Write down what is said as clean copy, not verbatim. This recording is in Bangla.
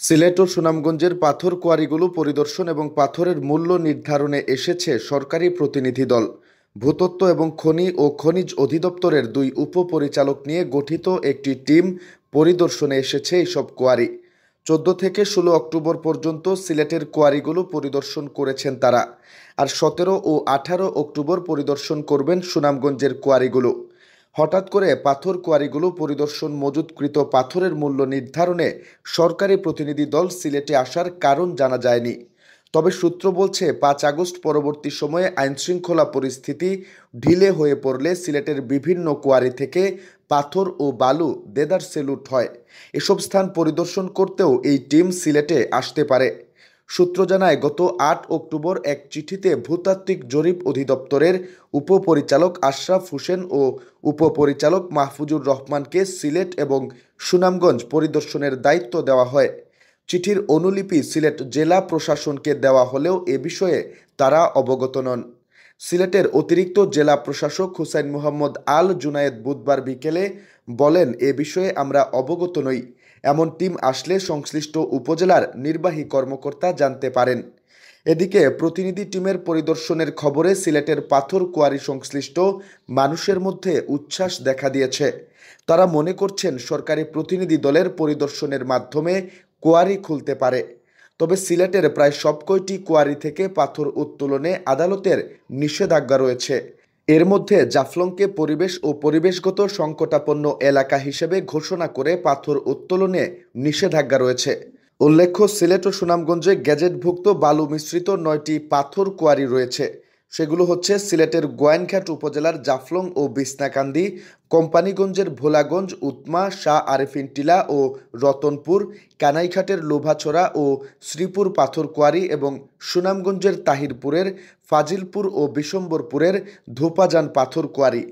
সিলেট ও সুনামগঞ্জের পাথর কোয়ারিগুলো পরিদর্শন এবং পাথরের মূল্য নির্ধারণে এসেছে সরকারি প্রতিনিধি দল। ভূতত্ত্ব এবং খনি ও খনিজ অধিদপ্তরের দুই উপপরিচালক নিয়ে গঠিত একটি টিম পরিদর্শনে এসেছে এইসব কোয়ারি। 14 থেকে 16 অক্টোবর পর্যন্ত সিলেটের কোয়ারিগুলো পরিদর্শন করেছেন তারা, আর 17 ও 18 অক্টোবর পরিদর্শন করবেন সুনামগঞ্জের কোয়ারিগুলো। হঠাৎ করে পাথর কোয়ারিগুলো পরিদর্শন মজুতকৃত পাথরের মূল্য নির্ধারণে সরকারি প্রতিনিধি দল সিলেটে আসার কারণ জানা যায়নি। তবে সূত্র বলছে 5 আগস্ট পরবর্তী সময়ে আইনশৃঙ্খলা পরিস্থিতি ঢিলে হয়ে পড়লে সিলেটের বিভিন্ন কোয়ারি থেকে পাথর ও বালু দেদারসে লুট হয়। এসব স্থান পরিদর্শন করতেও এই টিম সিলেটে আসতে পারে। সূত্র জানায়, গত 8 অক্টোবর এক চিঠিতে ভূতাত্ত্বিক জরিপ অধিদপ্তরের উপপরিচালক আশরাফ হোসেন ও উপপরিচালক মাহফুজুর রহমানকে সিলেট এবং সুনামগঞ্জ পরিদর্শনের দায়িত্ব দেওয়া হয়। চিঠির অনুলিপি সিলেট জেলা প্রশাসনকে দেওয়া হলেও এ বিষয়ে তারা অবগত নন। সিলেটের অতিরিক্ত জেলা প্রশাসক হুসাইন মোহাম্মদ আল জুনায়েদ বুধবার বিকেলে বলেন, এ বিষয়ে আমরা অবগত নই। এমন টিম আসলে সংশ্লিষ্ট উপজেলার নির্বাহী কর্মকর্তা জানতে পারেন। এদিকে প্রতিনিধি টিমের পরিদর্শনের খবরে সিলেটের পাথর কোয়ারি সংশ্লিষ্ট মানুষের মধ্যে উচ্ছ্বাস দেখা দিয়েছে। তারা মনে করছেন সরকারি প্রতিনিধি দলের পরিদর্শনের মাধ্যমে কোয়ারি খুলতে পারে। তবে সিলেটের প্রায় সবকয়টি কোয়ারি থেকে পাথর উত্তোলনে আদালতের নিষেধাজ্ঞা রয়েছে। এর মধ্যে জাফলংকে পরিবেশ ও পরিবেশগত সংকটাপন্ন এলাকা হিসেবে ঘোষণা করে পাথর উত্তোলনে নিষেধাজ্ঞা রয়েছে। উল্লেখ্য, সিলেট ও সুনামগঞ্জে গেজেটভুক্ত বালু মিশ্রিত 9টি পাথর কোয়ারি রয়েছে। সেগুলো হচ্ছে সিলেটের গোয়াইনঘাট উপজেলার জাফলং ও বিছনাকান্দি, কোম্পানীগঞ্জের ভোলাগঞ্জ, উৎমা, শাহ আরেফিন টিলা ও রতনপুর, কানাইঘাটের লোভাছড়া ও শ্রীপুর পাথর কোয়ারি এবং সুনামগঞ্জের তাহিরপুরের ফাজিলপুর ও বিশম্বরপুরের ধোপাজান পাথর কোয়ারি।